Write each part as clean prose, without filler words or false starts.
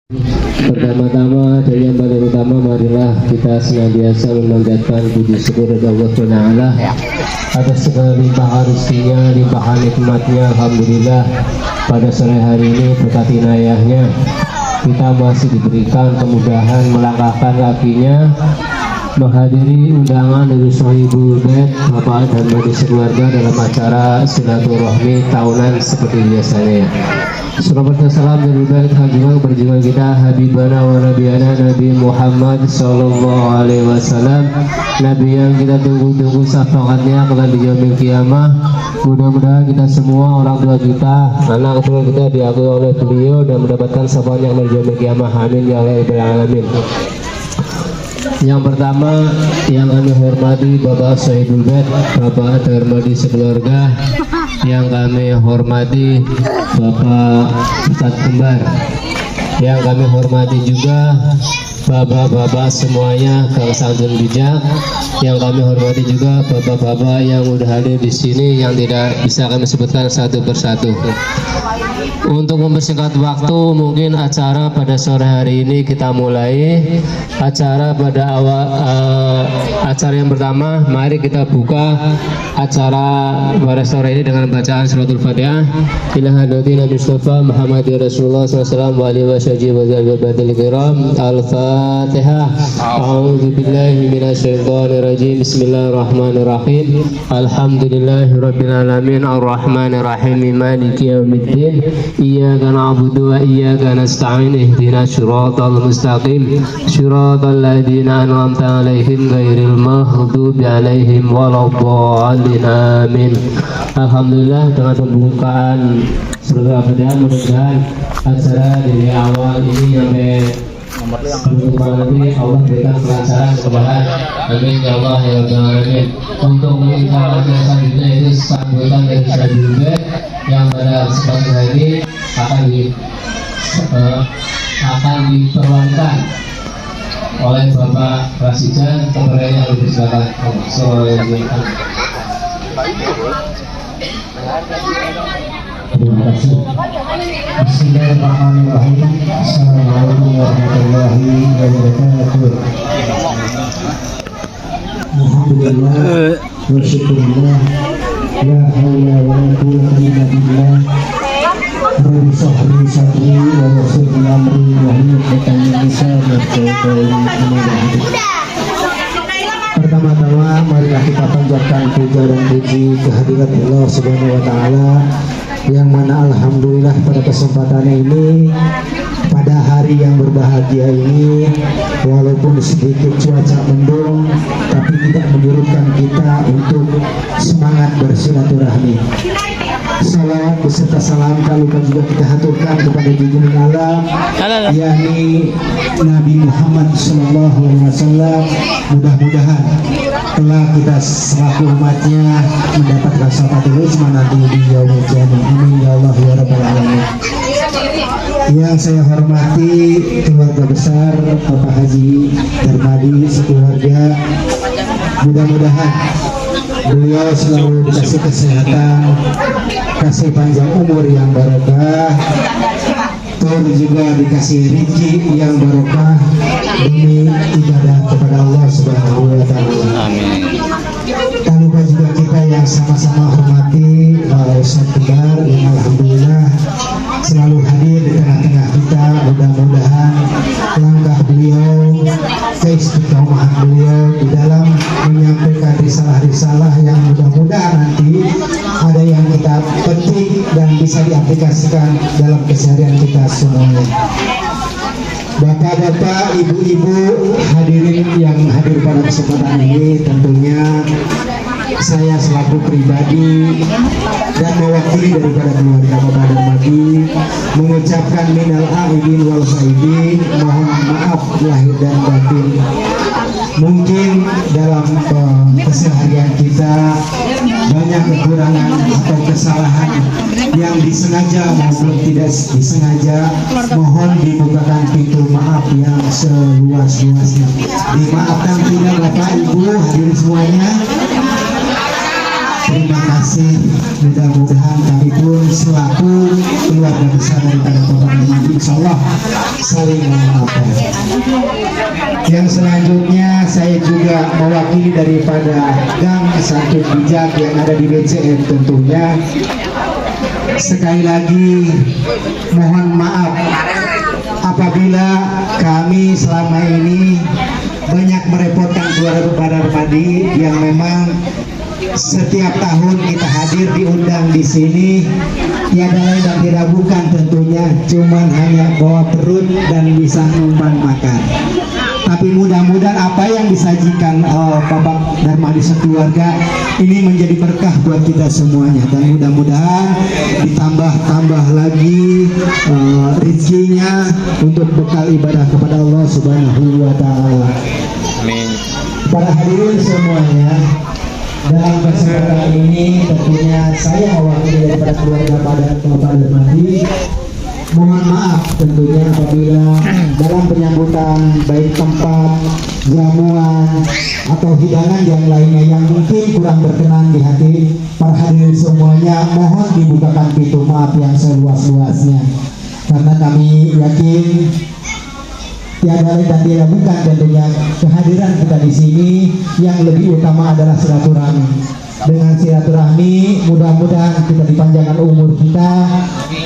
Pertama-tama dan yang paling utama, marilah kita senantiasa memanjatkan puji syukur kepada Allah Taala atas segala limpahan rezekinya, limpahan nikmatnya. Alhamdulillah, pada sore hari ini berkat inayahnya kita masih diberikan kemudahan melangkahkan kakinya menghadiri undangan dari Sohibul Bait Bapak dan Madi sekeluarga dalam acara silaturahmi tahunan seperti biasanya. Selamat dan salam dari baik hadirin berjumpa kita Habibana wa Nabiyana Nabi Muhammad Sallallahu Alaihi Wasallam, Nabi yang kita tunggu-tunggu syafaatnya kelak di yaumil qiyamah. Mudah-mudahan kita semua, orang tua kita, anak tua kita diakui oleh beliau dan mendapatkan syafaat yang di yaumil qiyamah. Amin ya rabbal alamin. Yang pertama yang kami hormati Bapak Sohibul Bait, Bapak Darmadi sekeluarga. Yang kami hormati Bapak Ustadz Kembar. Yang kami hormati juga bapak-bapak semuanya, Kang Santun Bijak. Yang kami hormati juga bapak-bapak yang udah hadir di sini yang tidak bisa kami sebutkan satu persatu. Untuk mempersingkat waktu, mungkin acara pada sore hari ini kita mulai. Acara pada awal acara yang pertama, mari kita buka acara pada sore ini dengan bacaan suratul Fatihah. Ila hadratin Nabi Mustafa Muhammad Rasulullah sallallahu alaihi wasallam. Al-Fatihah. A'udzu billahi minasyaitonir rajim. Bismillahirrahmanirrahim. Alhamdulillahirabbil alamin arrahmanir rahim maliki yaumiddin. Iyyaka na'budu wa iyyaka nasta'in. Ihdinas siratal mustaqim. Siratal ladzina an'amta 'alaihim ghairil maghdubi 'alaihim waladdallin. Amin. Alhamdulillah, dengan pembukaan surah Al-Fatihah, mudah-mudahan acara dari awal ini sampai nanti Allah berikan kelancaran kemudahan. Amin ya Allah ya Rabbal alamin. Untuk informasi selanjutnya itu sambutan dari Sohibul Bait yang pada kesempatan hari ini akan diperlukan oleh Bapak Rasidan. Kemudian lebih silakan. Terima kasih. Bismillahirrahmanirrahim. Assalamualaikum warahmatullahi wabarakatuh. Alhamdulillah wa syukurillah. La haula wa la quwwata illa billah. Rabbi shrah li sadri wa yassir li amri wahlul 'uqdatam min lisani yafqahu qawli. Pertama-tama marilah kita panjatkan puja dan puji kehadirat Allah Subhanahu wa taala, yang mana alhamdulillah pada kesempatan ini, pada hari yang berbahagia ini, walaupun sedikit cuaca mendung tapi tidak menyurutkan kita untuk semangat bersilaturahmi. Salawat beserta salam tak lupa juga kita haturkan kepada junjungan alam, yakni Nabi Muhammad Sallallahu Alaihi Wasallam. Mudah-mudahan telah kita selaku umatnya mendapatkan syafaatul uzma nanti di yaumul qiyamah. Amin ya Allah ya rabbal alamin. Yang saya hormati keluarga besar Bapak Haji Darmadi sekeluarga, mudah-mudahan beliau selalu dikasih kesehatan, kasih panjang umur yang barokah, terus juga dikasih rezeki yang barokah demi ibadah kepada Allah Subhanahu wa taala. Amin. Tak lupa juga kita yang sama-sama hormati Ustadz Kembar yang alhamdulillah selalu hadir di tengah-tengah kita. Mudah-mudahan langkah beliau, keistiqomahan beliau di dalam menyampaikan risalah-risalah yang mudah-mudahan nanti ada yang kita petik dan bisa diaplikasikan dalam keseharian kita semuanya. Bapak-bapak, ibu-ibu, hadirin yang hadir pada kesempatan ini, tentunya saya selaku pribadi dan mewakili daripada keluarga Bapak Darmadi mengucapkan minal aidin wal faidin, mohon maaf lahir dan batin. Mungkin dalam keseharian kita banyak kekurangan atau kesalahan yang disengaja maupun tidak disengaja. Mohon dibukakan pintu maaf yang seluas-luasnya. Dimaafkan tidak Bapak Ibu hadirin semuanya. Terima kasih. Mudah-mudahan kami pun selaku keluarga besar daripada Bapak Darmadi insya Allah saling memaafkan. Yang selanjutnya saya juga mewakili daripada Gang Santun Bijak yang ada di BCM tentunya. Sekali lagi mohon maaf apabila kami selama ini banyak merepotkan keluarga Padi yang memang setiap tahun kita hadir diundang di sini, tiada lain dan tidak bukan tentunya cuman hanya bawa perut dan bisa numpang makan. Tapi mudah-mudahan apa yang disajikan Bapak Darmadi sekeluarga ini menjadi berkah buat kita semuanya, dan mudah-mudahan ditambah lagi rezekinya untuk bekal ibadah kepada Allah Subhanahu wa taala. Amin. Para hadirin semuanya, dalam kesempatan ini tentunya saya mewakili daripada keluarga Bapak Darmadi mohon maaf tentunya apabila dalam penyambutan baik tempat, jamuan atau hidangan yang lainnya yang mungkin kurang berkenan di hati para hadirin semuanya, mohon dibukakan pintu maaf yang seluas-luasnya, karena kami yakin tiada lain dan tiada bukan tentunya kehadiran kita di sini yang lebih utama adalah silaturahmi. Dengan silaturahmi mudah-mudahan kita dipanjangkan umur kita,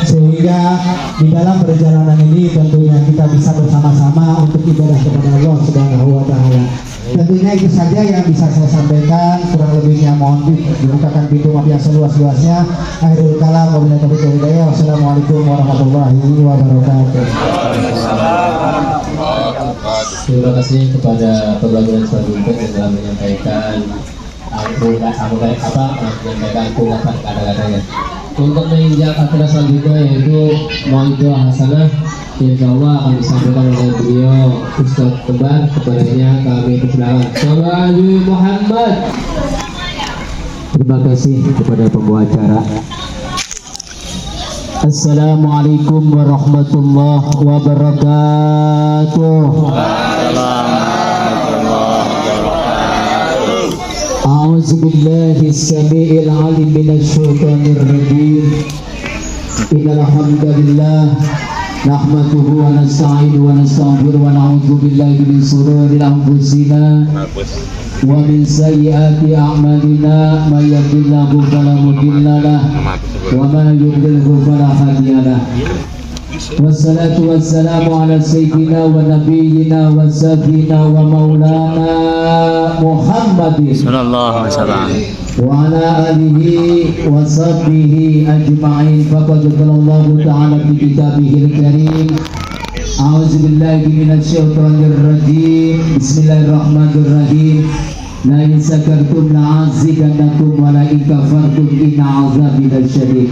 sehingga di dalam perjalanan ini tentunya kita bisa bersama-sama untuk ibadah kepada Allah Subhanahu wa taala. Tentunya itu saja yang bisa saya sampaikan, kurang lebihnya mohon dibukakan pintu maaf yang seluas-luasnya. Akhirul kalam, wabillahi taufiq wal hidayah. Wassalamualaikum warahmatullahi wabarakatuh. Terima kasih kepada pembelajaran selanjutnya yang telah menyampaikan menyampaikan ungkapan kata-katanya. Untuk menginjak kata selanjutnya yaitu mau'izah hasanah, insya Allah akan disampaikan oleh beliau Ustaz Kembar. Kepadanya kami persilakan. Sallallahu Muhammad. Terima kasih kepada pembawa acara. Assalamualaikum warahmatullahi wabarakatuh. A'udzu billahi as-sami'il 'alim minasy syaithanir rajim. Innal hamdalillah nahmaduhu wa nasta'inuhu wa nastaghfiruhu wa na'udzu billahi min shururi anfusina wa min sayyiati a'malina may yahdihillahu fala mudilla lahu wa may yudlilhu fala hadiya lahu. Wassalatu wassalamu ala sayyidina wa nabiyyina wa sayyidina wa maulana Muhammadin Sallallahu alaihi wasallam wa ala alihi wa sahbihi ajma'in. Faqad qala Allah ta'ala fi kitabihil karim. A'udzu billahi minasy syaithanir rajim. Bismillahirrahmanirrahim. La in sakartum la'azidannakum wa la in kafartum inna 'adzabi lasyadid.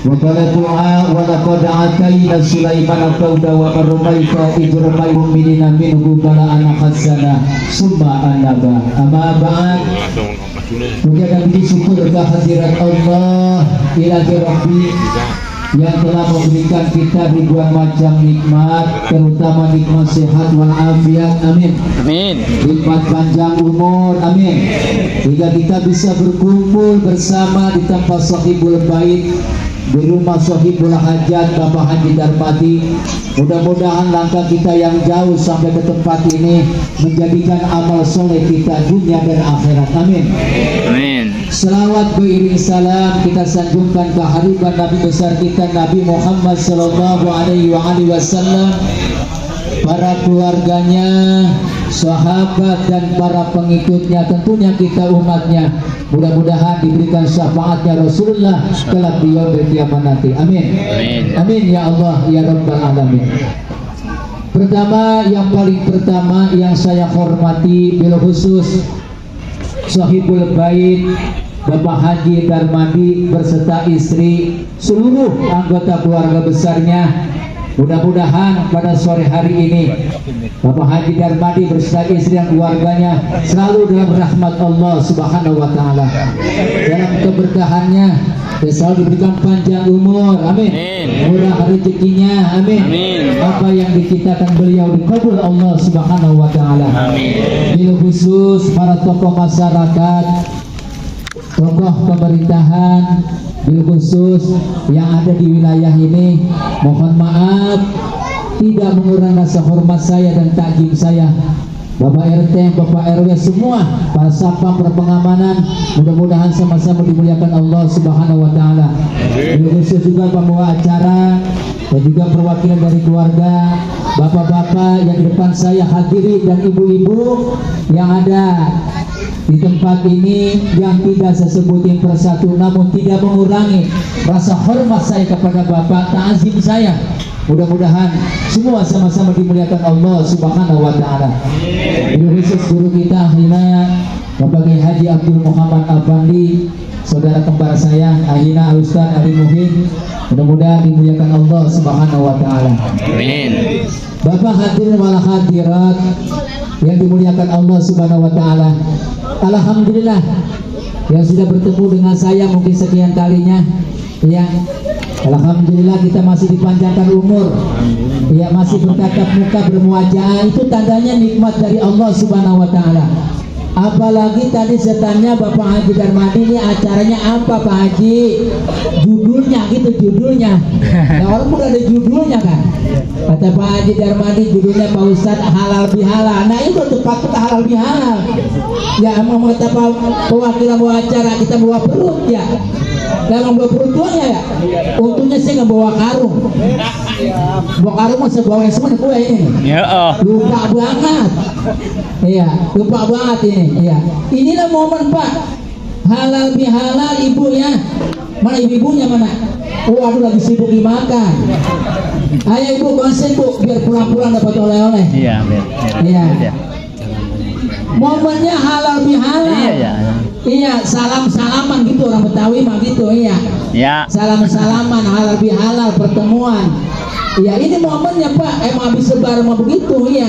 Wa qala tu'a wa laqad atayna Sulaimana qawda wa marmaita idramai mu'minina minhu bala'an hasana summa anaba amma ba'd. Puja dan syukur kehadirat Allah ilahi Rabbi yang telah memberikan kita ribuan macam nikmat, terutama nikmat sehat walafiat, amin. Amin. Nikmat panjang umur, amin. Hingga kita bisa berkumpul bersama di tempat Sahibul Bait, di rumah Sahibul Hajat Bapak Haji Darmadi. Mudah-mudahan langkah kita yang jauh sampai ke tempat ini menjadikan amal soleh kita dunia dan akhirat, amin. Amin. Selawat beriring salam kita sanjungkan kehadiran Nabi besar kita Nabi Muhammad sallallahu alaihi wasallam, para keluarganya, sahabat dan para pengikutnya, tentunya kita umatnya. Mudah-mudahan diberikan syafaatnya Rasulullah kelak di yaumil kiamat nanti. Amin. Amin. Amin ya Allah ya Rabbal alamin. Pertama, yang paling pertama yang saya hormati bil khusus Sahibul Bait Bapak Haji Darmadi beserta istri, seluruh anggota keluarga besarnya. Mudah-mudahan pada sore hari ini Bapak Haji Darmadi beserta istri dan keluarganya selalu dalam rahmat Allah Subhanahu wa taala, dalam keberkahannya, dan selalu diberikan panjang umur, amin. Murah rezekinya, amin. Apa yang diciptakan beliau dikabul Allah Subhanahu wa taala. Bil khusus para tokoh masyarakat, tokoh pemerintahan, bil khusus yang ada di wilayah ini. Mohon maaf tidak mengurangi rasa hormat saya dan takjub saya. Bapak RT, Bapak RW semua, para satpam, para pengamanan, mudah-mudahan sama-sama dimuliakan Allah Subhanahu wa taala. Khusus juga pembawa acara dan juga perwakilan dari keluarga, bapak-bapak yang di depan saya hadiri dan ibu-ibu yang ada di tempat ini, yang tidak saya sebutin persatu namun tidak mengurangi rasa hormat saya kepada Bapak, ta'zim saya. Mudah-mudahan semua sama-sama dimuliakan Allah Subhanahu wa taala. Khusus guru kita Ahina Bapak Haji Abdul Muhammad Al-Fandi, saudara kembar saya Ahina Al-Ustaz Ali Muhin, mudah-mudahan dimuliakan Allah Subhanahu wa taala. Amin. Bapak hadirin wal hadirat yang dimuliakan Allah Subhanahu wa taala. Alhamdulillah yang sudah bertemu dengan saya mungkin sekian kalinya. Ya, alhamdulillah kita masih dipanjangkan umur. Ya, masih bertatap muka bermuajah, itu tandanya nikmat dari Allah Subhanahu wa taala. Apalagi tadi setannya Bapak Haji Darmadi, ini acaranya apa Pak Haji? Judulnya gitu, judulnya. Nah, orang udah ada judulnya kan. Kata Pak Haji Darmadi judulnya Pak Ustadz halal bihalal. Nah itu tepat kita halal bihalal. Ya emang kata perwakilan bawa acara kita bawa perut ya. Dalam bawa perut tuanya ya. Untungnya saya nggak bawa karung. Bawa karung masa bawa yang semua kue ini. Ya. Lupa banget. Iya, lupa banget ini. Iya. Inilah momen Pak. Halal bihalal ibu ya. Mana ibu-ibunya mana? Oh aduh lagi sibuk dimakan. Ayo ibu konsen bu, biar pulang-pulang dapat oleh-oleh. Iya, biar. Iya. Momennya halal bihalal. Iya. Iya, salam-salaman gitu orang Betawi mah gitu, iya. Ya. Salam-salaman halal bihalal pertemuan. Iya, ini momennya Pak. Emang habis lebaran mah begitu, iya.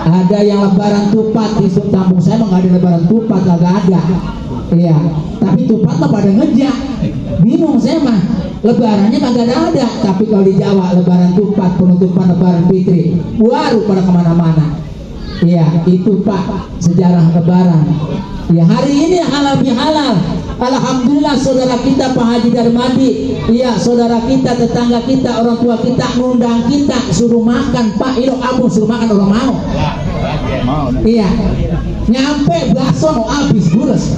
Ada yang lebaran tupat di kampung saya mah nggak ada lebaran tupat, nggak ada. Iya, tapi tupat mah pada ngejak. Bingung saya mah. Lebarannya kagak ada, tapi kalau di Jawa lebaran tupat, penutupan lebaran fitri, baru pada kemana-mana. Iya, itu Pak sejarah lebaran. Ya hari ini halal bihalal. Alhamdulillah saudara kita Pak Haji Darmadi, iya saudara kita, tetangga kita, orang tua kita ngundang kita suruh makan Pak. Ilo abang suruh makan orang mau. Iya, nyampe bakso mau habis gures.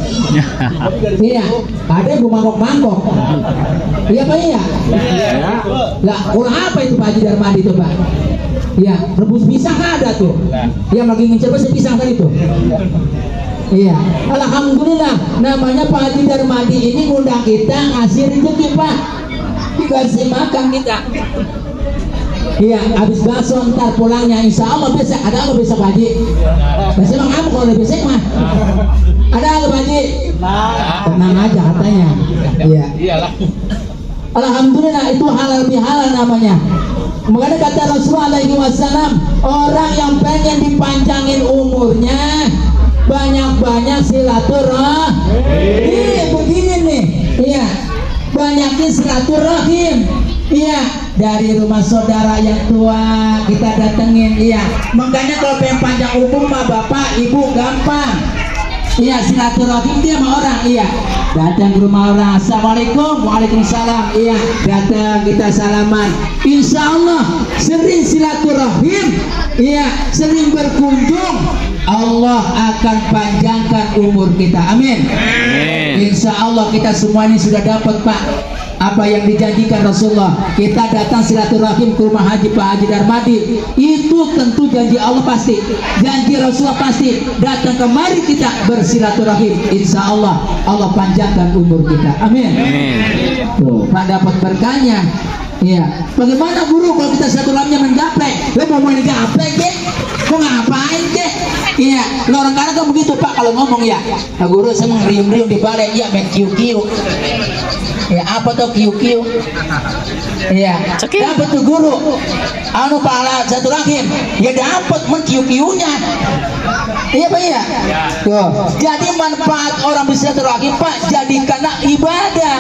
Iya, ada yang mangkok-mangkok. Iya Pak iya. Lah kurang apa itu Pak Haji Darmadi itu Pak? Iya, rebus pisang ada tuh. Yang lagi ngincer pisang tadi tuh. Iya, alhamdulillah namanya Pak Haji Darmadi ini ngundang kita ngasih rezeki Pak, dikasih makan kita. Iya, habis bakso ntar pulangnya insya Allah besok ada apa besok Pak Haji? Besok emang apa kalau besok mah? Ada apa Pak Haji? Tenang aja katanya. Iya. Iyalah. Alhamdulillah itu halal bihalal namanya. Makanya kata Rasulullah SAW, orang yang pengen dipanjangin umurnya banyak-banyak silaturahim. Begini nih, iya, banyakin silaturahim. Iya, dari rumah saudara yang tua kita datengin. Iya, makanya kalau pengen panjang umur mah bapak ibu gampang. Iya, silaturahim dia sama orang. Iya, datang ke rumah orang, assalamualaikum, waalaikumsalam. Iya, datang kita salaman. Insya Allah sering silaturahim. Iya, sering berkunjung, Allah akan panjangkan umur kita. Amin. Insya Allah kita semua ini sudah dapat Pak apa yang dijanjikan Rasulullah. Kita datang silaturahim ke rumah Haji Pak Haji Darmadi, itu tentu janji Allah pasti, janji Rasulullah pasti. Datang kemari kita bersilaturahim, insya Allah Allah panjangkan umur kita. Amin. Tuh Pak dapat berkahnya. Iya. Bagaimana guru kalau kita silaturahimnya menggaplek? Lo mau main gaplek ke? Mau ngapain ke? Iya. Lo orang kadang kan begitu Pak kalau ngomong ya. Nah, guru saya ngerium-rium di balai, iya main kiu-kiu. Ya apa tuh kiu-kiu? Iya. Dapat tuh guru. Anu pahala satu rahim. Ya dapat men kiu-kiunya. Iya Pak iya. Tuh. Jadi manfaat orang bisa terahim Pak, jadi karena ibadah.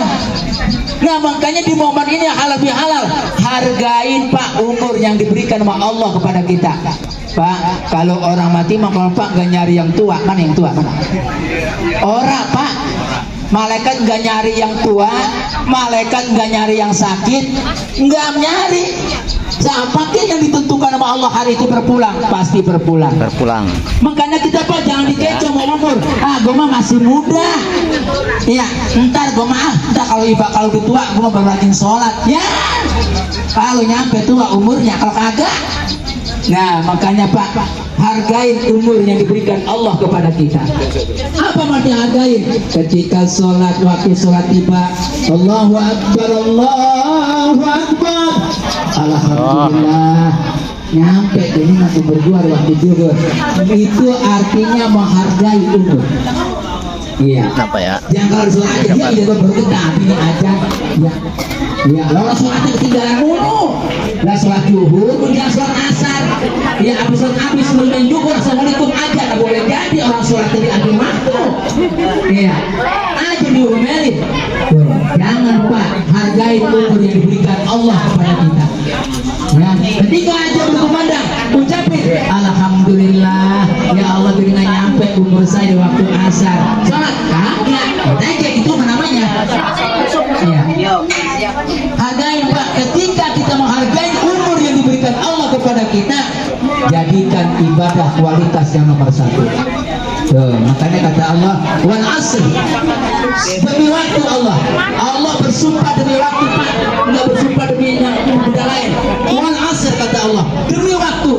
Nah makanya di momen ini halal bihalal, hargain Pak umur yang diberikan sama Allah kepada kita. Pak, kalau orang mati mah kalau Pak nggak nyari yang tua, mana yang tua mana? Orang Pak, Malaikat nggak nyari yang tua, malaikat nggak nyari yang sakit, nggak nyari. Siapakah yang ditentukan sama Allah hari itu berpulang? Pasti berpulang. Berpulang. Makanya kita Pak jangan dikecoh mau umur. Gue mah masih muda. Iya, ntar gue mah ntar kalau udah tua gue mah baru rajin sholat. Ya, kalau nyampe tua umurnya, kalau kagak. Nah makanya Pak, hargain umur yang diberikan Allah kepada kita. Apa makna hargain? Ketika sholat, waktu sholat tiba, Allahu Akbar, Allahu Akbar, alhamdulillah, nyampe ini masih berdua waktu zuhur. Itu artinya menghargai umur. Iya. Kenapa ya? Jangan kalau sholat aja dia udah bergetar ini aja. Ya. Ya, kalau sholatnya ketinggalan dulu. Lah sholat zuhur, kemudian sholat asar. Ya, habis sebelum zuhur, assalamualaikum aja. Nggak boleh jadi orang sholat jadi ambil waktu. Iya. Aja diomelin. Jangan Pak, hargai umur yang diberikan Allah kepada kita. Ya, ketika aja berkumandang, ucapin alhamdulillah, ya Allah berikan nyampe umur saya di waktu asar. Sholat kagak, kayak itu namanya. Ya. Hargai Pak, ketika kita menghargai umur yang diberikan Allah kepada kita, jadikan ibadah kualitas yang nomor satu. Makanya kata Allah, wal asr, demi waktu Allah bersumpah demi waktu Pak, nggak bersumpah demi yang benda lain. Wal asr kata Allah, demi waktu,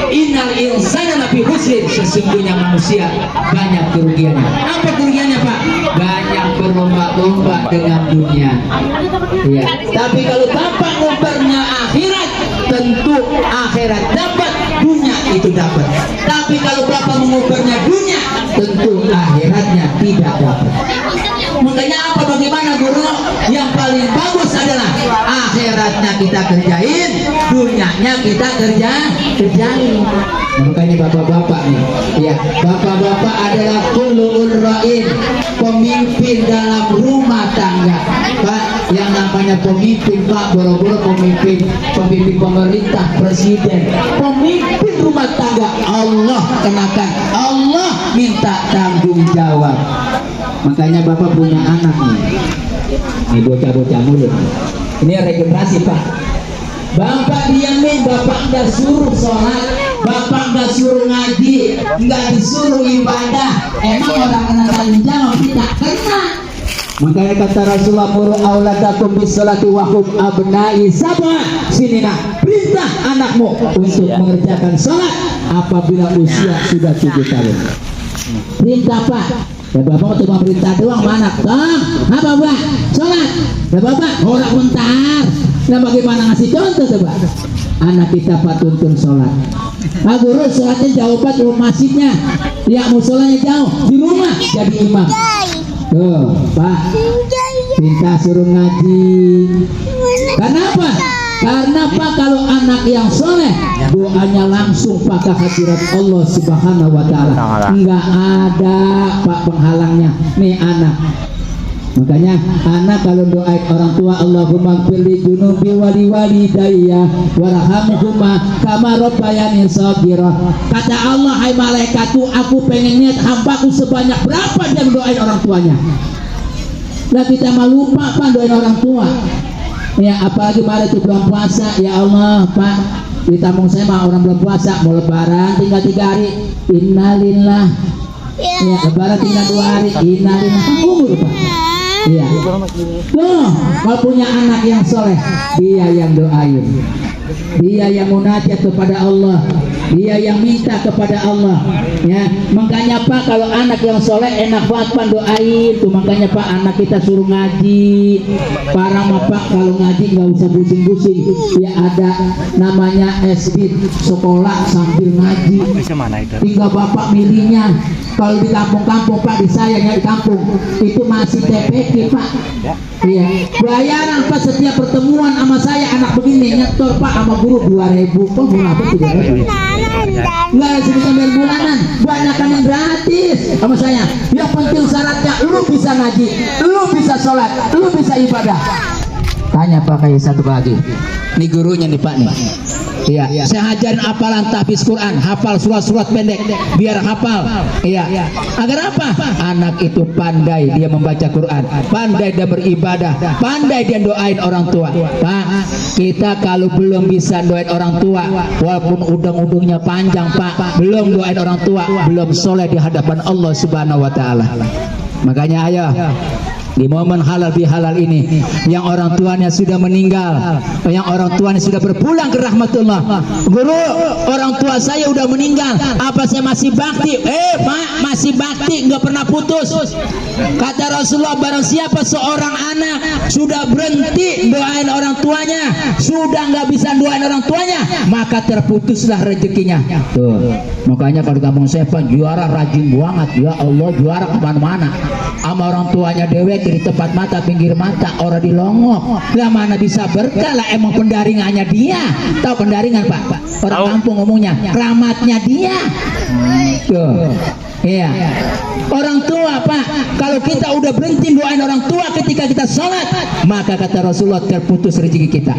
innal insana lafi khusr, sesungguhnya manusia banyak kerugiannya. Apa kerugiannya Pak? Banyak berlomba-lomba dengan dunia. Ya. Tapi kalau bapak ngopernya akhirat, tentu akhirat dapat, dunia itu dapat. Tapi kalau bapak mengopernya dunia, tentu akhiratnya tidak dapat. Makanya apa, bagaimana guru? Yang paling bagus adalah akhiratnya kita kerjain, dunianya kita kerjain. Makanya bapak-bapak nih, ya, bapak-bapak adalah kulul ra'in, pemimpin dalam rumah tangga. Pak, yang namanya pemimpin Pak, boro-boro pemimpin pemerintah, presiden, pemimpin rumah tangga, Allah kenakan, Allah minta tanggung jawab. Makanya bapak punya anak nih bocah-bocah mulut, ini regenerasi Pak. Bapak diamin, bapak nggak suruh sholat, bapak nggak suruh ngaji, nggak disuruh ibadah. Emang orang kena tanggung jawab? Tidak kena. Makanya kata Rasulullah, muru auladakum bisolati wahum abnai sab'a sinina, perintah anakmu untuk mengerjakan sholat apabila usia sudah 7 tahun. Perintah Pak. Ya bapak cuma perintah doang, mana? Apa Pak? Sholat. Ya bapak, orang bentar. Nah bagaimana ngasih contoh coba? Anak kita Pak tuntun sholat. Pak guru sholatnya jauh Pak di masjidnya. Ya musolanya jauh, di rumah jadi imam. Tuh Pak, minta suruh ngaji. Kenapa? Karena Pak kalau anak yang soleh, doanya langsung Pak ke hadirat Allah Subhanahu wa Ta'ala. Enggak ada Pak penghalangnya. Nih anak. Makanya anak kalau doain orang tua, Allahumma firli dunubi wali walidayya warhamhuma kama rabbayani shaghira. Kata Allah, hai malaikatku, aku pengen lihat hambaku sebanyak berapa dia mendoain orang tuanya. Lah kita mah lupa Pak doain orang tua. Ya apalagi mari itu bulan puasa, ya Allah Pak, di tampung saya mah orang belum puasa, mau lebaran tinggal 3 hari, innalillah. Ya lebaran tinggal 2 hari, innalillah. Umur Pak. Iya. Tuh, kalau punya anak yang soleh, dia yang doain, dia yang munajat kepada Allah, dia yang minta kepada Allah. Ya, makanya Pak kalau anak yang soleh enak banget Pak doain. Tuh makanya Pak anak kita suruh ngaji. Parah mah Pak kalau ngaji nggak usah pusing-pusing. Ya ada namanya SD sekolah sambil ngaji. Tinggal bapak milihnya. Kalau di kampung-kampung Pak, di saya yang di kampung itu masih TPK Pak. Iya. Bayaran Pak setiap pertemuan sama saya anak begini nyetor Pak sama guru 2.000. Kok berapa 3.000? Enggak ada sebesar bulanan. Banyak kan yang gratis sama saya. Yang penting syaratnya lu bisa ngaji, lu bisa sholat, lu bisa ibadah. Tanya Pak kayak satu lagi. Nih gurunya nih Pak nih. Iya, saya ajarin hafalan tahfiz Quran, hafal surat-surat pendek biar hafal. Iya. Agar apa? Anak itu pandai dia membaca Quran, pandai dia beribadah, pandai dia doain orang tua. Pak, kita kalau belum bisa doain orang tua, walaupun udang-udungnya panjang, Pak, belum doain orang tua, belum soleh di hadapan Allah Subhanahu wa taala. Makanya ayo di momen halal bihalal ini, yang orang tuanya sudah meninggal, yang orang tuanya sudah berpulang ke rahmatullah. Guru, orang tua saya udah meninggal, apa saya masih bakti? Pak, masih bakti, nggak pernah putus. Kata Rasulullah, barang siapa seorang anak sudah berhenti doain orang tuanya, sudah nggak bisa doain orang tuanya, maka terputuslah rezekinya. Tuh, makanya kalau di kampung saya Pak, juara rajin banget, ya Allah, juara kemana-mana. Sama orang tuanya dewek di tempat mata, pinggir mata, orang di longok. Lah mana bisa berkah lah, emang pendaringannya dia. Tahu pendaringan Pak? Orang kampung ngomongnya, keramatnya dia. Tuh. Iya. Orang tua Pak, kalau kita udah berhenti doain orang tua ketika kita sholat, maka kata Rasulullah terputus rezeki kita.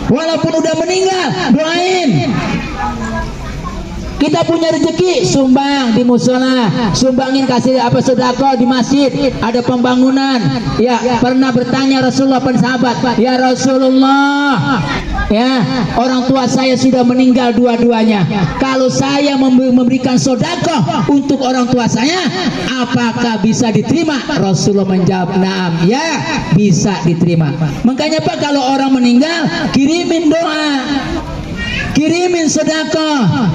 Walaupun udah meninggal, doain. Kita punya rezeki, sumbang di musola, sumbangin, kasih apa sedekah di masjid, ada pembangunan. Ya, pernah bertanya Rasulullah pada sahabat, ya Rasulullah, ya orang tua saya sudah meninggal dua-duanya. Kalau saya memberikan sedekah untuk orang tua saya, apakah bisa diterima? Rasulullah menjawab, "Naam, ya bisa diterima." Makanya Pak, kalau orang meninggal, kirimin doa, kirimin sedekah,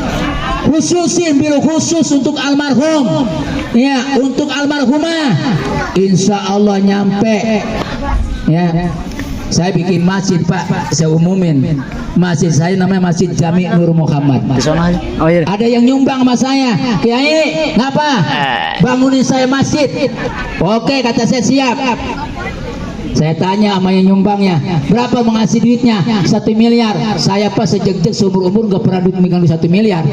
khususin bil khusus untuk almarhum, ya, untuk almarhumah, insya Allah nyampe. Ya, saya bikin masjid Pak, saya umumin masjid saya namanya Masjid Jami Nur Muhammad. Oh iya. Ada yang nyumbang sama saya, Kiai, ngapa bangunin saya masjid? Oke, kata saya, siap. Saya tanya sama yang nyumbangnya, berapa mengasih duitnya? 1 miliar. Saya Pak sejak seumur-umur gak pernah duit megang 1 miliar.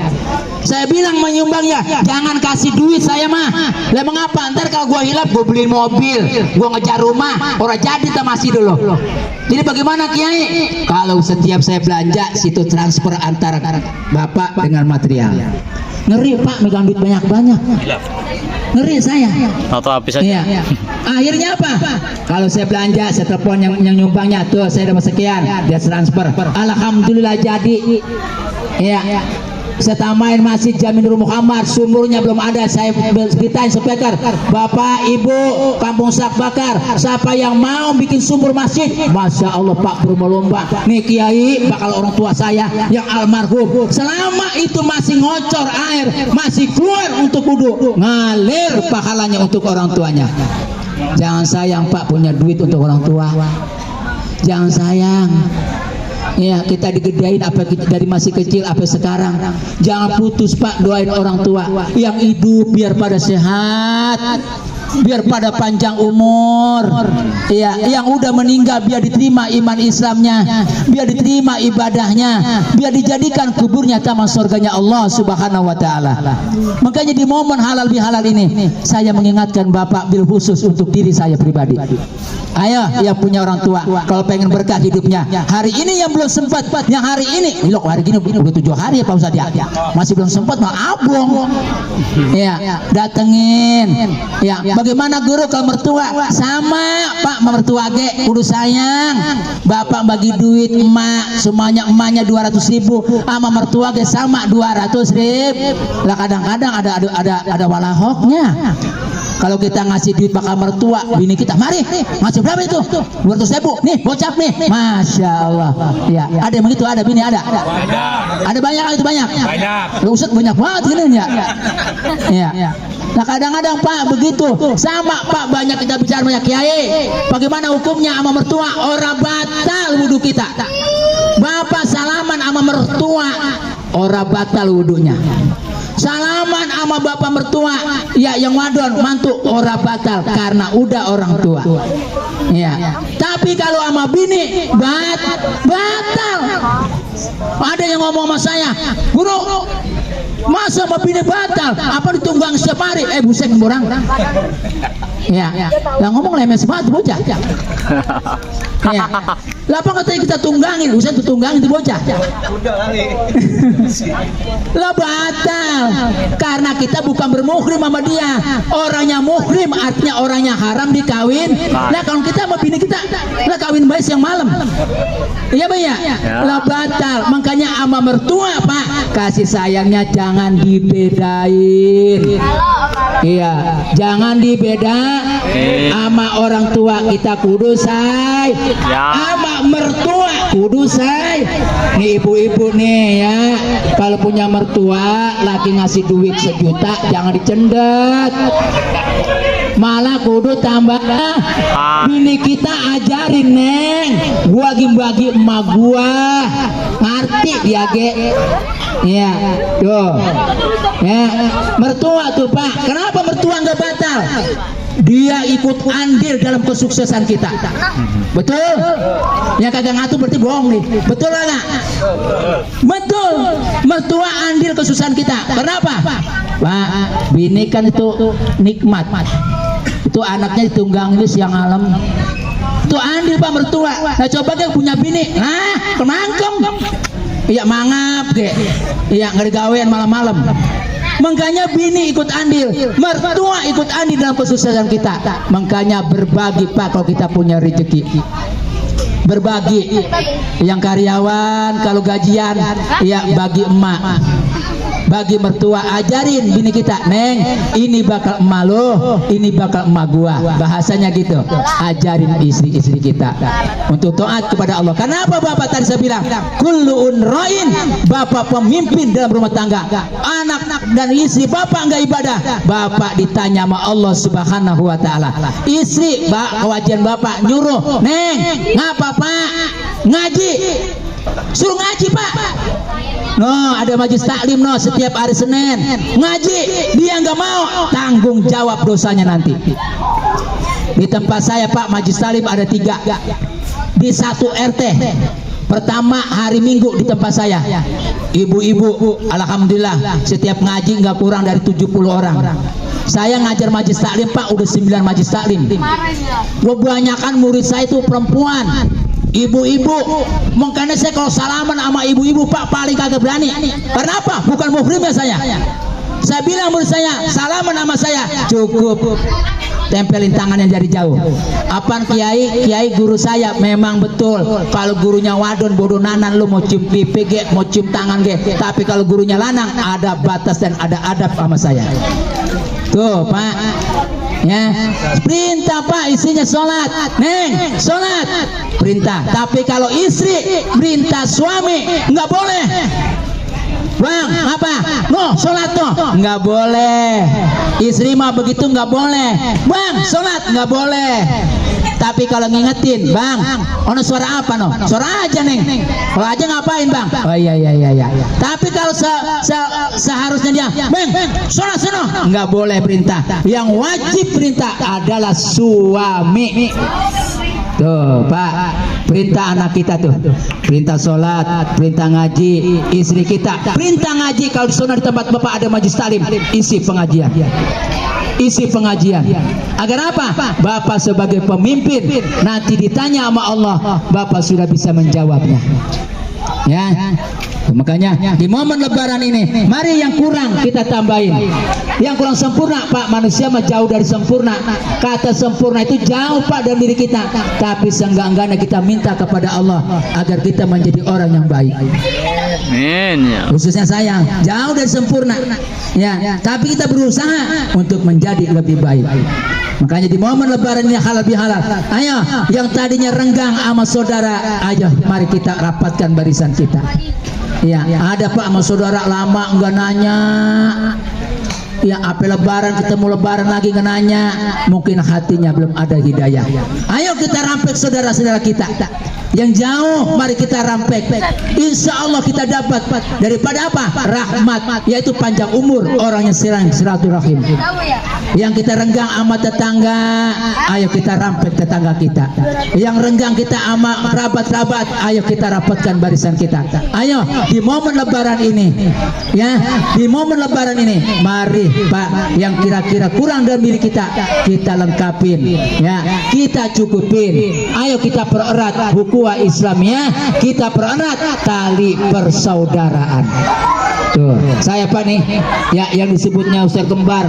Saya bilang sama nyumbangnya, jangan kasih duit saya mah. Lah mengapa? Ntar kalau gua hilap, gua beliin mobil, gua ngejar rumah, orang jadi tak masih dulu. Jadi bagaimana Kiai? Kalau setiap saya belanja, situ transfer antara Bapak dengan material. Ngeri Pak, megang duit banyak-banyak. Ngeri saya. Atau habis aja. Iya. Akhirnya apa? Kalau saya belanja, saya telepon yang nyumbangnya, tuh saya dapat sekian, dia transfer. Alhamdulillah jadi. Iya. Saya tambahin Masjid Jami Nur Muhammad, sumurnya belum ada. Saya ceritain speaker, Bapak Ibu Kampung Sak Bakar, siapa yang mau bikin sumur masjid, Masya Allah Pak, berlomba. Nih Kiai, Pak, kalau orang tua saya yang almarhum, selama itu masih ngocor air, masih keluar untuk wudhu, ngalir pahalanya untuk orang tuanya. Jangan sayang Pak punya duit untuk orang tua, jangan sayang. Ya, kita digedain apa kita dari masih kecil apa sekarang. Jangan putus Pak, doain orang tua yang hidup biar pada sehat, biar pada panjang umur. Ya, yang udah meninggal biar diterima iman Islamnya, biar diterima ibadahnya, biar dijadikan kuburnya taman surganya Allah Subhanahu wa taala. Makanya di momen halal bihalal ini, saya mengingatkan Bapak bil khusus untuk diri saya pribadi. Ayo yang punya orang tua, kalau pengen berkah hidupnya, hari ini yang belum sempat, yang hari ini, loh hari gini udah 7 hari ya Pak Ustadz ya, masih belum sempat mah abong. Ya, datengin. Ya, bagaimana guru kalau mertua? Sama Pak, mertua ge kudu sayang. Bapak bagi duit emak, semuanya emaknya 200.000, sama mertua ge sama 200.000. Lah kadang-kadang ada walahoknya. Kalau kita ngasih duit bakal mertua, bini kita, mari, ngasih berapa itu? 200.000, nih, gocap nih, Masya Allah. Ya, ada yang begitu, ada bini, ada banyak, itu banyak. Lu Ustaz banyak banget gini ya. Ya. Nah kadang-kadang Pak begitu, sama Pak, banyak kita bicara banyak Kiai. Bagaimana hukumnya sama mertua? Orang batal wudhu kita. Bapak salaman sama mertua, orang batal wudhunya. Salaman sama bapak mertua, ya yang wadon mantu, ora batal karena udah orang tua. Ya. Tapi kalau sama bini batal. Ada yang ngomong sama saya, guru, masa sama bini batal? Apa ditunggang setiap hari? Buset borang. Ya, lah ngomong lemes banget bocah. Ya. Lah apa katanya kita tunggangin, usah tunggangin itu bocah. Lah batal karena kita bukan bermuhrim sama dia. Orangnya muhrim artinya orangnya haram dikawin. Lah kalau kita mau bini kita lah kawin bayi siang malam. Iya Pak ya? Lah batal. Makanya ama mertua Pak, kasih sayangnya jangan dibedain. Iya, jangan dibeda sama orang tua kita kudu say, sama mertua kudu say. Nih ibu-ibu nih ya, kalau punya mertua lagi ngasih duit 1 juta jangan dicendet, malah kudu tambah. Bini kita ajarin neng, gua bagi emak gua, ngerti dia ge. Ya, tuh. Ya, mertua tuh Pak. Kenapa mertua nggak batal? Dia ikut andil dalam kesuksesan kita. Betul? Yang kagak ngatur berarti bohong nih. Betul nggak? Betul. Mertua andil kesuksesan kita. Kenapa? Pak, bini kan itu nikmat. Itu anaknya ditunggang ini siang malam. Itu andil Pak mertua. Nah coba dia punya bini, kemangkem. Iya mangap deh. Iya nggak digawean malam-malam. Makanya bini ikut andil, mertua ikut andil dalam kesuksesan kita. Makanya berbagi Pak kalau kita punya rezeki. Berbagi. Yang karyawan kalau gajian, ya bagi emak. Bagi mertua ajarin bini kita, neng ini bakal emak lo, ini bakal emak gua, bahasanya gitu. Ajarin istri-istri kita untuk taat kepada Allah. Kenapa bapak tadi saya bilang kullu unroin, bapak pemimpin dalam rumah tangga, anak dan istri bapak nggak ibadah, bapak ditanya sama Allah Subhanahu Wa Taala. Istri kewajiban bapak nyuruh, neng ngapa Pak ngaji, suruh ngaji Pak. No, ada majelis taklim no setiap hari Senin ngaji, dia nggak mau, tanggung jawab dosanya nanti. Di tempat saya Pak majelis taklim ada 3 di 1 RT. Pertama hari Minggu di tempat saya, ibu-ibu, alhamdulillah setiap ngaji nggak kurang dari 70 orang. Saya ngajar majelis taklim Pak udah 9 majelis taklim. Kebanyakan murid saya itu perempuan, ibu-ibu. Makanya saya kalau salaman sama ibu-ibu Pak paling kagak berani. Kenapa? Bukan muhrimnya saya. Saya bilang murid saya, salaman sama saya cukup tempelin tangannya dari jauh. Apaan kiai? Kiai guru saya memang betul. Kalau gurunya wadon bodoh nanan, lu mau cium pipi ge, mau cium tangan ge. Tapi kalau gurunya lanang ada batas dan ada adab sama saya. Tuh Pak. Ya, perintah Pak istrinya sholat, neng sholat perintah. Tapi kalau istri perintah suami nggak boleh. Bang, apa? No, sholat no, nggak boleh. Istri mah begitu nggak boleh. Bang, sholat nggak boleh. Tapi kalau ngingetin, bang, ono suara apa no? Suara aja neng. Kalau aja ngapain bang? Oh iya. Tapi kalau seharusnya dia, bang, sholat sono, nggak boleh perintah. Yang wajib perintah adalah suami. Tuh Pak, perintah anak kita tuh, perintah sholat, perintah ngaji, istri kita, perintah ngaji. Kalau di sana di tempat bapak ada majelis taklim, isi pengajian. Isi pengajian. Agar apa? Bapak sebagai pemimpin nanti ditanya sama Allah, bapak sudah bisa menjawabnya. Ya. Makanya di momen lebaran ini, mari yang kurang kita tambahin. Yang kurang sempurna Pak, manusia mah jauh dari sempurna. Kata sempurna itu jauh Pak dari diri kita. Tapi seenggak-enggaknya kita minta kepada Allah agar kita menjadi orang yang baik. Amin. Khususnya saya jauh dari sempurna. Ya, tapi kita berusaha untuk menjadi lebih baik. Makanya di momen lebaran ini halal bihalal. Ayo, yang tadinya renggang sama saudara, ayo mari kita rapatkan barisan kita. Ya, ada Pak sama saudara lama enggak nanya. Ya, apa lebaran ketemu lebaran lagi nggak nanya, mungkin hatinya belum ada hidayah. Ayo kita rampek saudara-saudara kita yang jauh, mari kita rampek. Insya Allah kita dapat daripada apa? Rahmat, yaitu panjang umur, orangnya silaturahim. Yang kita renggang sama tetangga, ayo kita rampek tetangga kita. Yang renggang kita sama kerabat-kerabat, ayo kita rapatkan barisan kita. Ayo di momen lebaran ini, ya, di momen lebaran ini, mari Pak, yang kira-kira kurang dalam diri kita lengkapin ya, kita cukupin. Ayo kita pererat ukhuwah Islamiyah, kita pererat tali persaudaraan. Tuh, saya Pak nih ya, yang disebutnya Ustaz Kembar,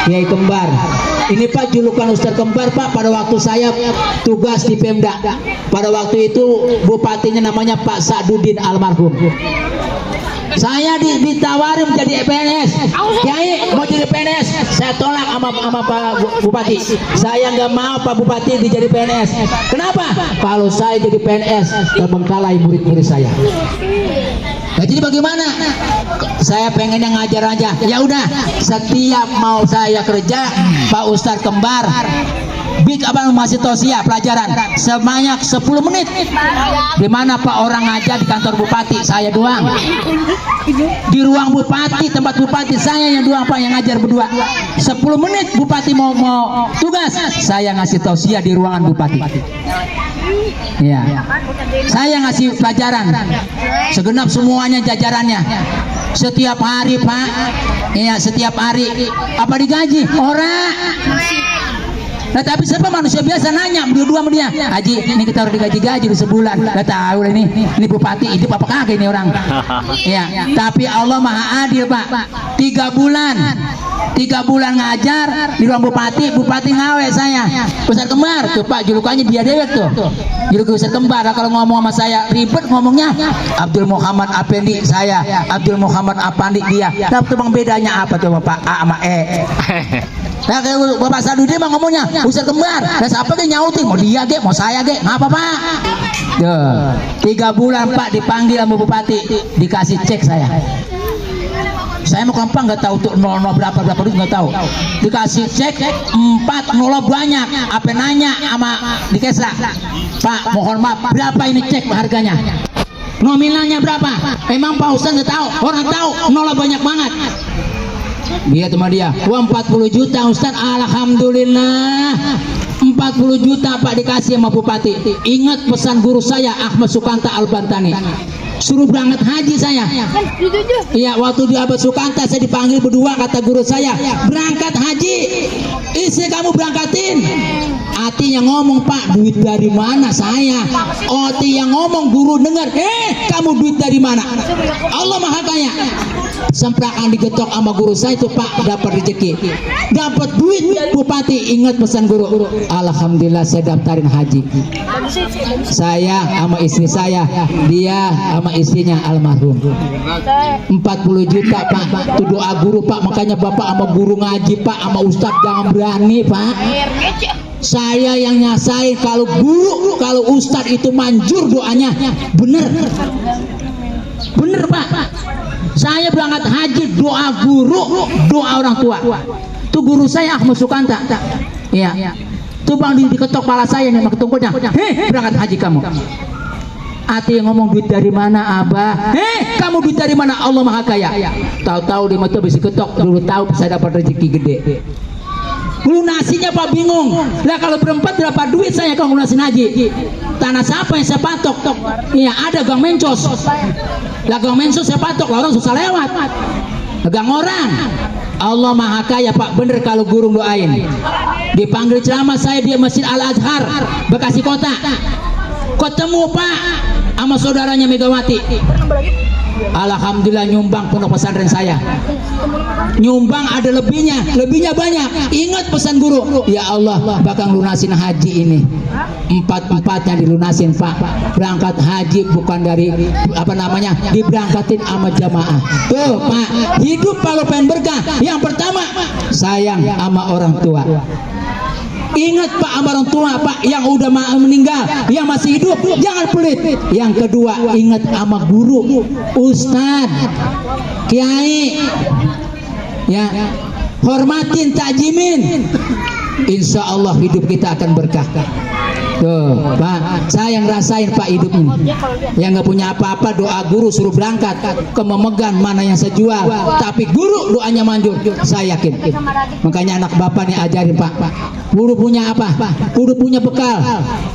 Kiai Kembar. Ini Pak julukan Ustaz Kembar Pak pada waktu saya tugas di Pemda. Pada waktu itu bupatinya namanya Pak Sa'dudin almarhum. Saya ditawarin menjadi PNS. Kiai mau jadi PNS, saya tolak sama Pak Bupati. Saya nggak mau Pak Bupati dijadi PNS. Kenapa? Kalau saya jadi PNS terbengkalai murid-murid saya. Nah, jadi bagaimana? Saya pengen yang ngajar aja. Ya udah, setiap mau saya kerja, Pak Ustadz Kembar Big abang masih tausiah pelajaran sebanyak 10 menit. Di mana Pak orang ngajar di kantor bupati, saya doang. Di ruang bupati, tempat bupati saya yang doang Pak yang ngajar berdua. 10 menit bupati mau tugas, saya ngasih tausiah di ruangan bupati. Ya, saya ngasih pelajaran segenap semuanya jajarannya. Setiap hari Pak, ya setiap hari. Apa digaji? Ora. Nah tapi siapa manusia biasa nanya berdua sama dia, Haji ini kita harus digaji-gaji di sebulan. Gak tahu lah ini bupati ini apa kagak ini orang. Ya, tapi Allah Maha Adil Pak. 3 bulan ngajar di ruang bupati ngawe saya. Ustaz Kembar tuh Pak, julukannya dia dewek tuh. Julukan Ustaz Kembar. Kalau ngomong sama saya ribet ngomongnya. Abdul Muhammad Apendi saya, Abdul Muhammad Apandi dia. Tapi bang bedanya apa tuh Pak? A sama E. Nah kayak Bapak Sa'dudin mah ngomongnya Ustaz Kembar. Nah siapa ge nyautin mau dia ge mau saya ge ngapa Pak? Tuh 3 bulan Pak dipanggil sama bupati, dikasih cek saya. Saya mau gampang nggak tahu tuh 00 berapa duit nggak tahu. Dikasih cek 4 nol banyak. Apa nanya sama di Kesra, Pak mohon maaf berapa ini cek harganya? Nominalnya berapa? Emang Pak Ustaz nggak tahu? Orang tahu nol banyak banget. Dia sama dia, wah 40 juta Ustaz, alhamdulillah 40 juta Pak dikasih sama bupati. Ingat pesan guru saya Ahmad Sukanta Al-Bantani, suruh berangkat haji saya. Iya, waktu di Abad Sukanta saya dipanggil berdua, kata guru saya, berangkat haji, istri kamu berangkatin. Ati yang ngomong Pak, duit dari mana saya? Oti yang ngomong, guru dengar, kamu duit dari mana? Allah Maha Kaya. Semprakan digetok sama guru saya itu Pak, dapat rezeki, dapat duit bupati. Ingat pesan guru, alhamdulillah saya daftarin haji. Saya sama istri saya, dia sama istrinya almarhum. 40 juta Pak, itu doa guru Pak. Makanya Bapak sama guru ngaji Pak, sama ustadz jangan berani Pak. Saya yang nyasain kalau guru, kalau ustadz itu manjur doanya, bener Pak. Saya berangkat haji doa guru, doa orang tua. Itu guru saya Ahmad Sukanta. Iya. Tuh bang diketok kepala saya nih, ketungkunya. Berangkat haji kamu. Ati yang ngomong duit dari mana Abah? Kamu duit dari mana? Allah Maha Kaya. Tahu-tahu di mata bisa ketok, dulu tahu saya dapat rezeki gede. Lunasinya Pak bingung. Lah kalau berempat berapa duit saya kalau lunasin haji? Tanah siapa yang saya patok? Iya ada gang mencos. Lah gang mencos saya patok, lah orang susah lewat. Gang orang. Allah Maha Kaya Pak, bener kalau guru doain. Dipanggil ceramah saya di Masjid Al Azhar, Bekasi Kota. Ketemu Pak sama saudaranya Megawati. Alhamdulillah nyumbang pondok pesantren saya. Nyumbang ada lebihnya banyak. Ingat pesan guru, ya Allah bakal lunasin haji ini. 4-4-nya dilunasin Pak. Berangkat haji bukan dari apa namanya, diberangkatin sama jamaah. Tuh Pak, hidup kalau pengen berkah, yang pertama sayang sama orang tua. Ingat Pak sama orang tua Pak, yang udah meninggal, yang masih hidup jangan pelit. Yang kedua ingat sama guru, ustad, kiai, ya hormatin, takjimin. Insya Allah hidup kita akan berkah. Tuh Pak, saya yang ngerasain Pak hidup ini. Yang nggak punya apa-apa doa guru suruh berangkat ke memegang mana yang saya jual, tapi guru doanya manjur. Saya yakin. Makanya anak bapak nih ajarin Pak. Guru punya apa? Guru punya bekal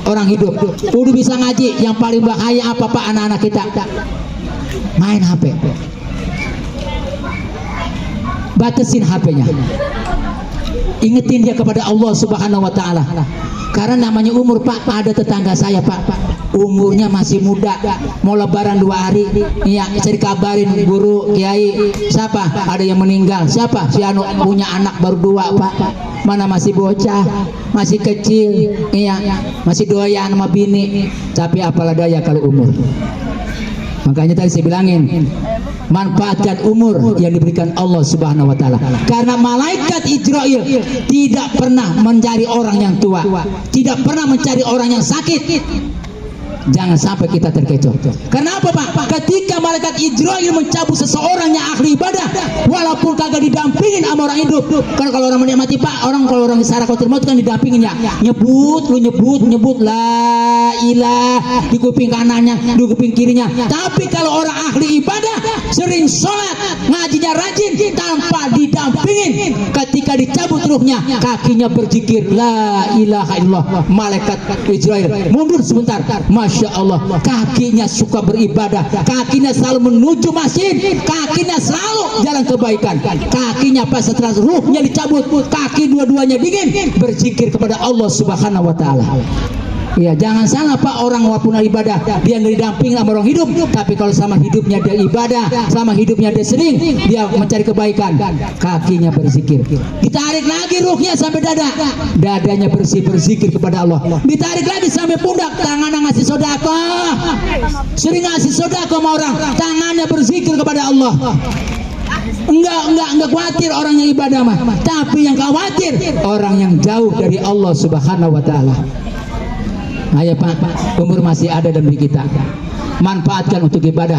orang hidup. Guru bisa ngaji. Yang paling bahaya apa Pak anak-anak kita? Main HP. batasin HP-nya. Ingetin dia kepada Allah Subhanahu wa taala. Karena namanya umur, Pak. Ada tetangga saya, Pak, umurnya masih muda, mau lebaran 2 hari, iya, saya dikabarin guru kiai, siapa ada yang meninggal, siapa si anu punya anak baru 2, Pak, mana masih bocah, masih kecil, iya, masih doyan sama bini, tapi apalah daya kalau umur. Makanya tadi saya bilangin, manfaatkan umur yang diberikan Allah Subhanahu wa taala. Karena malaikat Israil tidak pernah mencari orang yang tua, tidak pernah mencari orang yang sakit. Jangan sampai kita terkecoh. Kenapa, Pak? Ketika malaikat Israil mencabut seseorang yang ahli ibadah, walaupun kagak didampingin sama orang hidup. Karena kalau orang menikmati, Pak, kalau orang sakaratul maut kan didampingin ya. Nyebut la ilah di kuping kanannya, di kuping kirinya. Tapi kalau orang ahli ibadah, sering sholat, ngajinya rajin, tanpa didampingin, ketika dicabut ruhnya, kakinya berzikir la ilaha illallah. Malaikat Israil mundur sebentar, Masya Allah, kakinya suka beribadah, kakinya selalu menuju masjid, kakinya selalu jalan kebaikan, kakinya pas setelah ruhnya dicabut, kaki dua-duanya dingin, berzikir kepada Allah Subhanahu wa taala. Ya, jangan salah, Pak, orang walaupun ibadah dia nggak didamping sama orang hidup, tapi kalau sama hidupnya dia ibadah, sama hidupnya dia sering dia mencari kebaikan, kakinya berzikir, ditarik lagi ruhnya sampai dada, dadanya berzikir kepada Allah, ditarik lagi sampai pundak, tangannya ngasih sedekah, sering ngasih sedekah sama orang, tangannya berzikir kepada Allah. Enggak khawatir orang yang ibadah mah, tapi yang khawatir orang yang jauh dari Allah Subhanahu wa taala. Ayo, Pak, umur masih ada dalam diri kita. Manfaatkan untuk ibadah,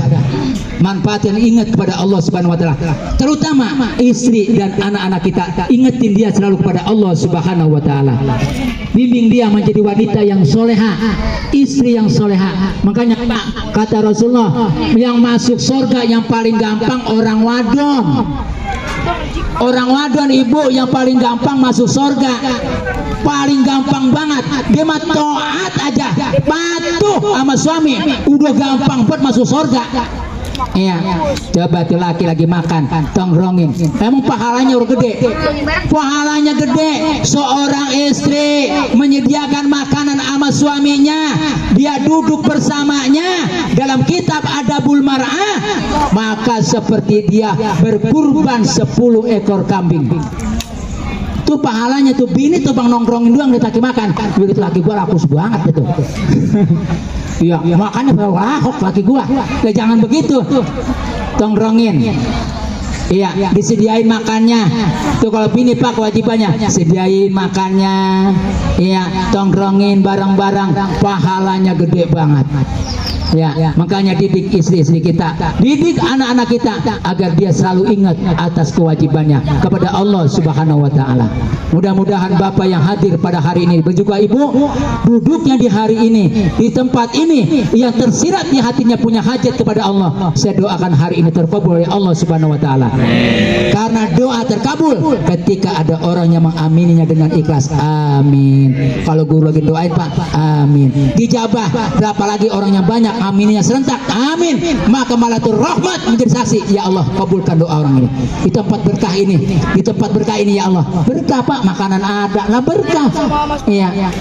manfaatkan, ingat kepada Allah Subhanahu wa taala. Terutama istri dan anak-anak kita, ingetin dia selalu kepada Allah Subhanahu wa taala. Bimbing dia menjadi wanita yang soleha, istri yang soleha. Makanya, Pak, kata Rasulullah, yang masuk surga yang paling gampang orang wadon. Orang wadon, ibu, yang paling gampang masuk surga, paling gampang banget. Dia mah taat aja, patuh sama suami, udah gampang buat masuk surga. Iya, coba tuh laki lagi makan, tongkrongin, emang pahalanya udah gede, pahalanya gede. Seorang istri menyediakan makanan sama suaminya, dia duduk bersamanya, dalam kitab Adabul Mar'ah, maka seperti dia berkurban 10 ekor kambing. Tuh pahalanya tuh. Bini tuh bang nongkrongin doang di taki makan, begitu laki gua rakus banget gitu. Iya, makanya lahok laki gua. Ya jangan begitu, tongkrongin. Iya, disediain makannya. Tuh kalau bini, Pak, kewajibannya sediain makannya. Iya, tongkrongin bareng-bareng, pahalanya gede banget. Ya, makanya didik istri-istri kita, didik anak-anak kita agar dia selalu ingat atas kewajibannya kepada Allah Subhanahu wa taala. Mudah-mudahan Bapak yang hadir pada hari ini, juga Ibu duduknya di hari ini, di tempat ini, yang tersirat di hatinya punya hajat kepada Allah, saya doakan hari ini terkabul oleh Allah Subhanahu wa taala. Karena doa terkabul ketika ada orang yang mengamininya dengan ikhlas. Amin. Kalau guru lagi doain, Pak, amin. Dijabah, berapa lagi orang yang banyak aminnya serentak, amin. Maka malatul rahmat menjadi saksi, ya Allah kabulkan doa orang ini di tempat berkah ini, di tempat berkah ini, ya Allah. Berkah, Pak, makanan ada lah, berkah. Iya,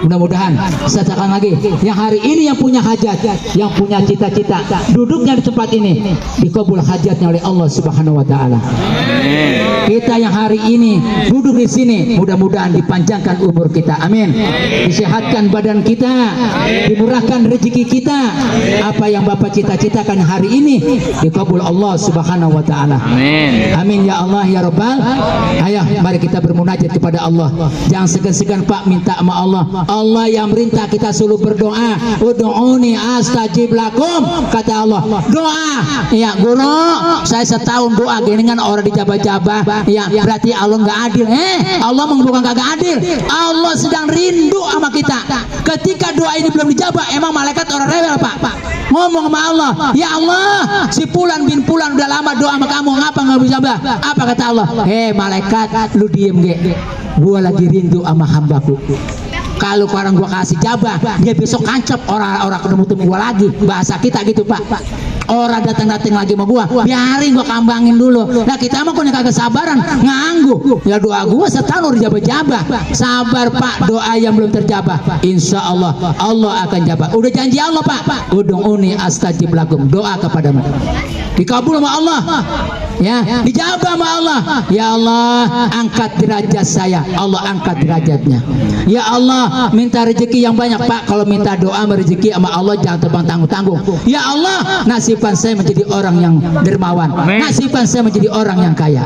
mudah-mudahan sesakan lagi yang hari ini yang punya hajat, yang punya cita-cita, duduknya di tempat ini dikabul hajatnya oleh Allah Subhanahu wa taala. Kita yang hari ini duduk di sini, mudah-mudahan dipanjangkan umur kita, amin. Disehatkan badan kita, dimurahkan rezeki kita. Apa yang Bapak cita-citakan hari ini dikabul Allah Subhanahu wa taala. Amin. Amin ya Allah ya Rabbal. Ayo mari kita bermunajat kepada Allah. Jangan segan-segan, Pak, minta sama Allah. Allah yang merintah kita selalu berdoa. Ud'uni astajib lakum, kata Allah. Doa. Ya, guru, saya setahun doa dengan orang dijabah-jabah. Ya, berarti Allah nggak adil. Allah bukan kagak adil. Allah sedang rindu sama kita. Ketika doa ini belum dijabah, emang malaikat orang rewel, Pak? Ngomong sama Allah, ya Allah, si Fulan bin Fulan udah lama doa sama kamu, ngapa nggak bisa bah? Apa kata Allah? Malaikat, lu diem ge, gua lagi rindu sama hambaku. kalau orang gua kasih jabah, dia besok kancep orang ketemu gua lagi. Bahasa kita gitu Pak. Orang datang-datang lagi sama gua, biarin gua kambangin dulu. Nah kita mah kok kagak sabaran, nganggu. Ya doa gua setahun udah jabah-jabah. Sabar Pak, doa yang belum terjabah, insya Allah Allah akan jabah. Udah janji Allah Pak. Ud'uni astajib lakum, doa kepadamu dikabul sama Allah, ya, dijabah sama Allah. Ya Allah, angkat derajat saya, Allah angkat derajatnya. Ya Allah, minta rezeki yang banyak Pak. Kalau minta doa rezeki sama Allah jangan terbang tanggung-tanggung. Ya Allah, nasibkan saya menjadi orang yang dermawan, nasibkan saya menjadi orang yang kaya.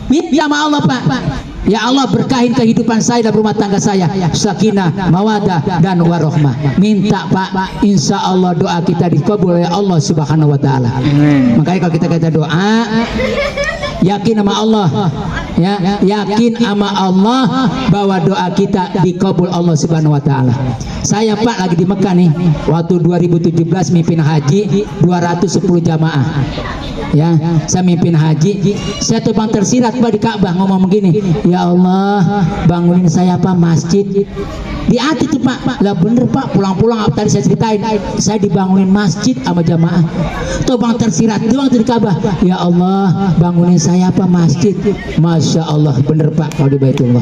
Minta sama Allah Pak. Ya Allah, berkahin kehidupan saya dan rumah tangga saya, sakinah, mawadah dan warohmah. Minta Pak, insya Allah doa kita dikabul oleh Allah Subhanahu Wa Taala. Makanya kalau kita kata doa, yakin sama Allah, ya, yakin sama Allah bahwa doa kita dikabul Allah Subhanahu Wa Taala. Saya Pak lagi di Mekah nih, waktu 2017 mimpin haji 210 jamaah. Ya, saya mimpin haji, saya terbang tersirat Pak di Ka'bah ngomong begini, ya Allah bangunin saya Pak masjid. Di hati tuh Pak, lah bener Pak, pulang-pulang tadi saya ceritain, saya dibangunin masjid sama jamaah. Terbang tersirat doang di Ka'bah, ya Allah bangunin saya Pak masjid. Masya Allah, bener Pak kalau di Baitullah.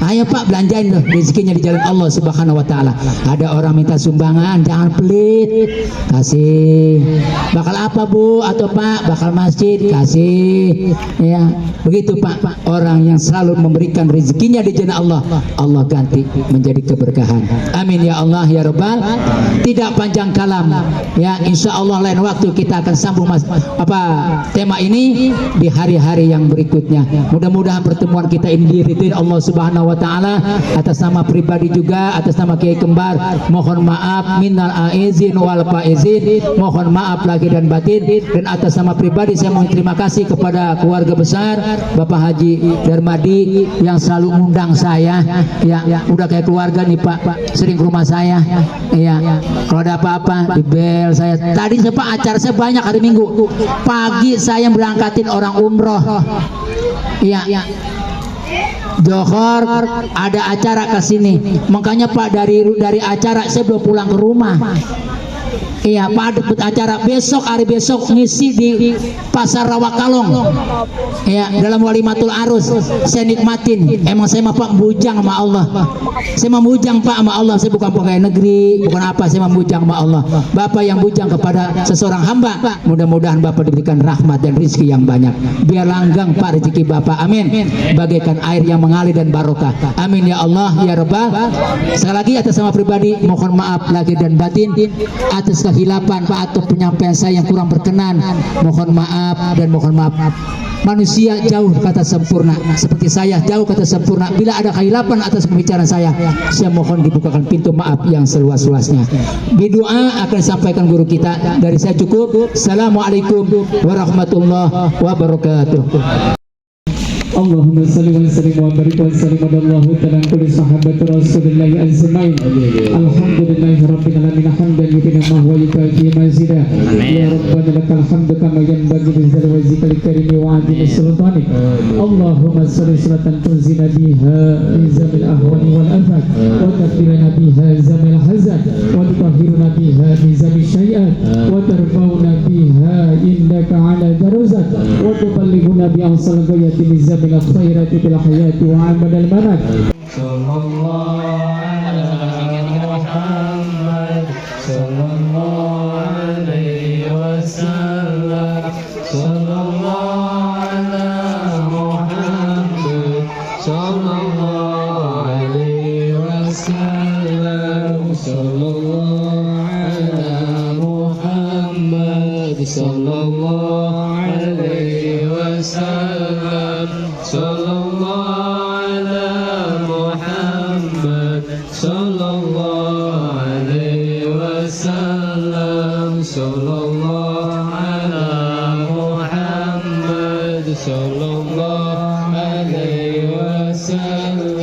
Ayo Pak, belanjain loh rezekinya di jalan Allah Subhanahu Wa Taala. Ada orang minta sumbangan, jangan pelit, kasih. Bakal apa Bu atau Pak? Bakal masjid, kasih. Ya, begitu Pak. Orang yang selalu memberikan rezekinya di jalan Allah, Allah ganti menjadi keberkahan. Amin ya Allah ya Rabbal. Tidak panjang kalam, ya, insya Allah lain waktu kita akan sambung tema ini di hari-hari yang berikutnya. Mudah-mudahan pertemuan kita ini diridhoi Allah Subhanahu Wa Taala. Atas nama pribadi juga, atas nama Kiai Kembar, mohon maaf minal aizin wal faizin, mohon maaf lahir dan batin. Dan atas nama pribadi saya mohon terima kasih kepada keluarga besar Bapak Haji Darmadi yang selalu mengundang saya, ya, udah kayak keluarga nih Pak, sering ke rumah saya, ya, kalau ada apa-apa di bel saya. Tadi saya Pak acara saya banyak hari Minggu pagi, saya berangkatin orang umroh, ya, Johor ada acara ke sini, makanya Pak dari acara saya belum pulang ke rumah. Iya Pak, dapat acara besok, hari besok ngisi di Pasar Rawakalong. Ya, dalam walimatul arus saya nikmatin. Emang saya mah Pak bujang sama Allah. Saya mah bujang Pak sama Allah. Saya bukan pegawai negeri, bukan apa. Saya mah bujang sama Allah. Bapak yang bujang kepada seseorang hamba, mudah-mudahan Bapak diberikan rahmat dan rezeki yang banyak. Biar langgang Pak rezeki Bapak. Amin. Bagaikan air yang mengalir dan barokah. Amin ya Allah ya Rabbal. Sekali lagi atas nama pribadi mohon maaf lahir dan batin atas kehilapan Pak atau penyampaian saya yang kurang berkenan. Mohon maaf dan mohon maaf. Manusia jauh kata sempurna, seperti saya jauh kata sempurna. Bila ada kehilapan atas pembicaraan saya mohon dibukakan pintu maaf yang seluas-luasnya. Berdoa akan disampaikan guru kita. Dari saya cukup. Assalamualaikum warahmatullahi wabarakatuh. Allahumma salli wa sallim wa barik wa sallim ala Allah ta'ala kulli sahabati Rasulillah ajmain. Alhamdulillahi rabbil alamin hamdan yutina ma huwa yukafi mazida. Ya rabbana lakal hamdu kama yanbaghi li jalali wajhikal karim wa 'azimi sultanik. Allahumma salli salatan tunzina biha min zamil ahwani wal afat wa tafirana biha zamil hazan wa tutahhiruna biha min zamil syai'at wa tarfa'una biha indaka 'ala darajat wa tuballighuna bi ahsal ghayati min zamil الخيرات في الحياة وعمل الممات. صلى الله على محمد صلى الله عليه وسلم صلى الله على محمد صلى الله عليه وسلم صلى الله على محمد صلى الله عليه وسلم صلى الله على محمد صلى الله عليه وسلم صلى الله على محمد صلى الله عليه وسلم.